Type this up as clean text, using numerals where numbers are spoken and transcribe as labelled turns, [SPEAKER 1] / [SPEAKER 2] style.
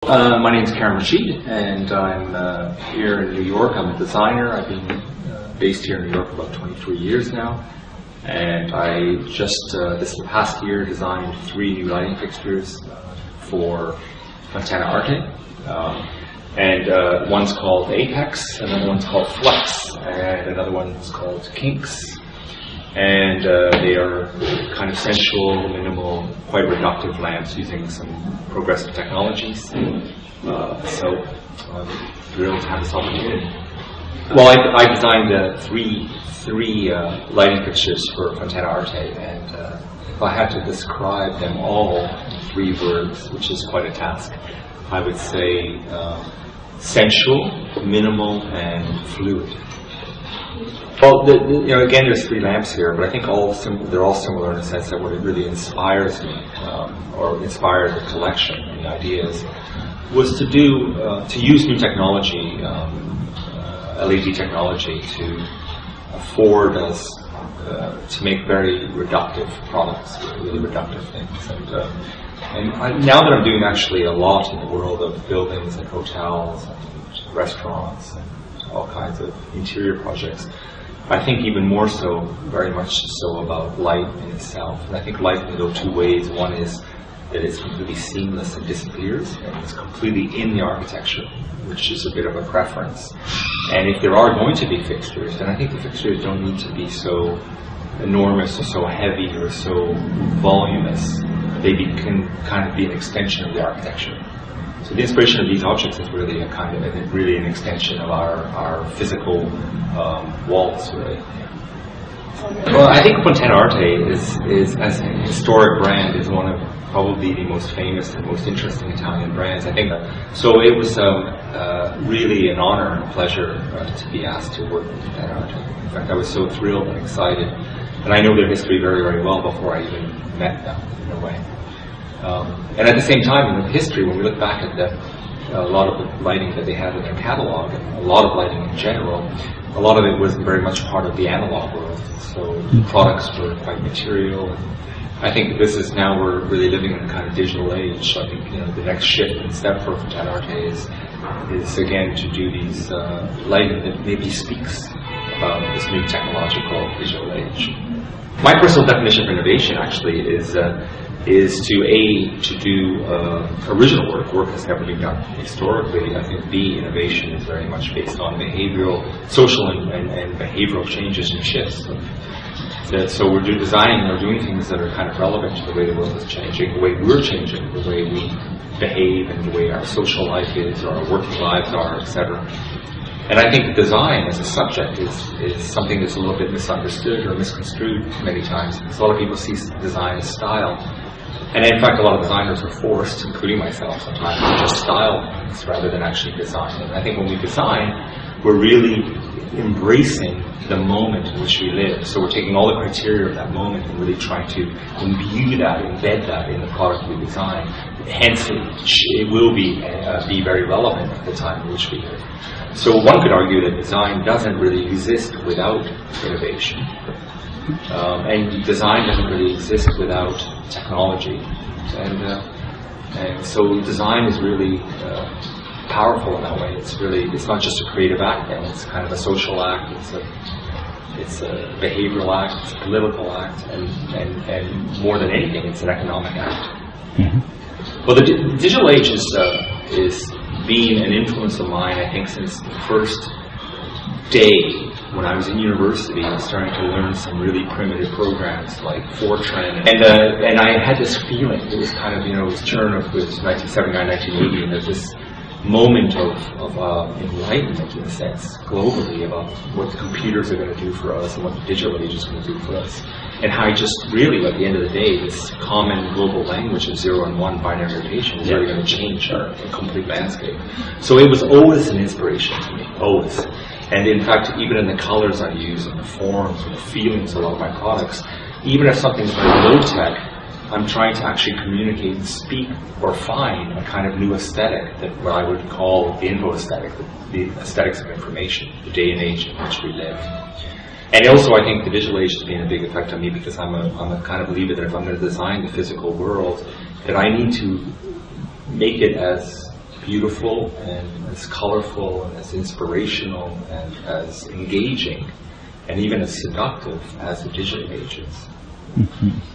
[SPEAKER 1] My name is Karim Rashid, and I'm here in New York. I'm a designer. I've been based here in New York for about 23 years now. And I just, this past year, designed 3 new lighting fixtures for FontanaArte. And one's called Apex, another one's called Flex, and another one's called Kinks. And they are kind of sensual, minimal, quite reductive lamps using some progressive technologies. So I'm thrilled to have this opportunity. Well, I designed three lighting fixtures for FontanaArte, and if I had to describe them all in 3 words, which is quite a task, I would say sensual, minimal, and fluid. Well, again, there's 3 lamps here, but I think they're all similar in the sense that what it really inspires me, or inspired the collection and the ideas, was to use new technology, LED technology, to afford us to make very reductive products, really reductive things. And now that I'm doing actually a lot in the world of buildings and hotels and restaurants and all kinds of interior projects, I think even more so, very much so, about light in itself. And I think light can go 2 ways. One is that it's completely seamless and disappears, and it's completely in the architecture, which is a bit of a preference. And if there are going to be fixtures, then I think the fixtures don't need to be so enormous or so heavy or so voluminous. They can kind of be an extension of the architecture. So the inspiration of these objects is really a kind of, I think, really an extension of our physical walls, really. Well, I think FontanaArte is, as a historic brand, is one of probably the most famous and most interesting Italian brands. I think so. It was really an honor and a pleasure to be asked to work with FontanaArte. In fact, I was so thrilled and excited, and I know their history very, very well before I even met them, in a way. And at the same time, in the history, when we look back at a lot of the lighting that they had in their catalog, and a lot of lighting in general, a lot of it was very much part of the analog world. So the products were quite material. And I think this is now, we're really living in a kind of digital age. So I think the next shift and step for FontanaArte is again to do these lighting that maybe speaks about this new technological digital age. My personal definition of innovation actually is to do original work that's never been done historically. I think B, innovation is very much based on behavioral, social and behavioral changes and shifts. So we're doing things that are kind of relevant to the way the world is changing, the way we're changing, the way we behave, and the way our social life is, or our working lives are, etc. And I think design as a subject is something that's a little bit misunderstood or misconstrued many times. Because a lot of people see design as style. And in fact, a lot of designers are forced, including myself sometimes, to just style things rather than actually design. And I think when we design, we're really embracing the moment in which we live. So we're taking all the criteria of that moment and really trying to imbue that, embed that in the product we design. Hence, it will be very relevant at the time in which we live. So one could argue that design doesn't really exist without innovation. And design doesn't really exist without technology. And so design is really powerful in that way. It's not just a creative act, and it's kind of a social act, it's a behavioral act, it's a political act, and more than anything, it's an economic act. Mm-hmm. Well, the digital age is been an influence of mine, I think, since the first day when I was in university and starting to learn some really primitive programs like Fortran. And I had this feeling, it was kind of, it was turn of 1979, 1980, and there's this moment of enlightenment, in a sense, globally, about what the computers are going to do for us and what the digital age is going to do for us. And how just really, at the end of the day, this common global language of 0 and 1 binary notation is really going to change our complete landscape. So it was always an inspiration to me, always. And in fact, even in the colors I use, and the forms, and the feelings of a lot of my products, even if something's very low-tech, I'm trying to actually communicate and speak or find a kind of new aesthetic, that what I would call the info aesthetic, the aesthetics of information, the day and age in which we live. And also, I think the digital age has been a big effect on me, because I'm a kind of believer that if I'm going to design the physical world, that I need to make it as beautiful and as colorful and as inspirational and as engaging and even as seductive as the digital age is.
[SPEAKER 2] Mm-hmm.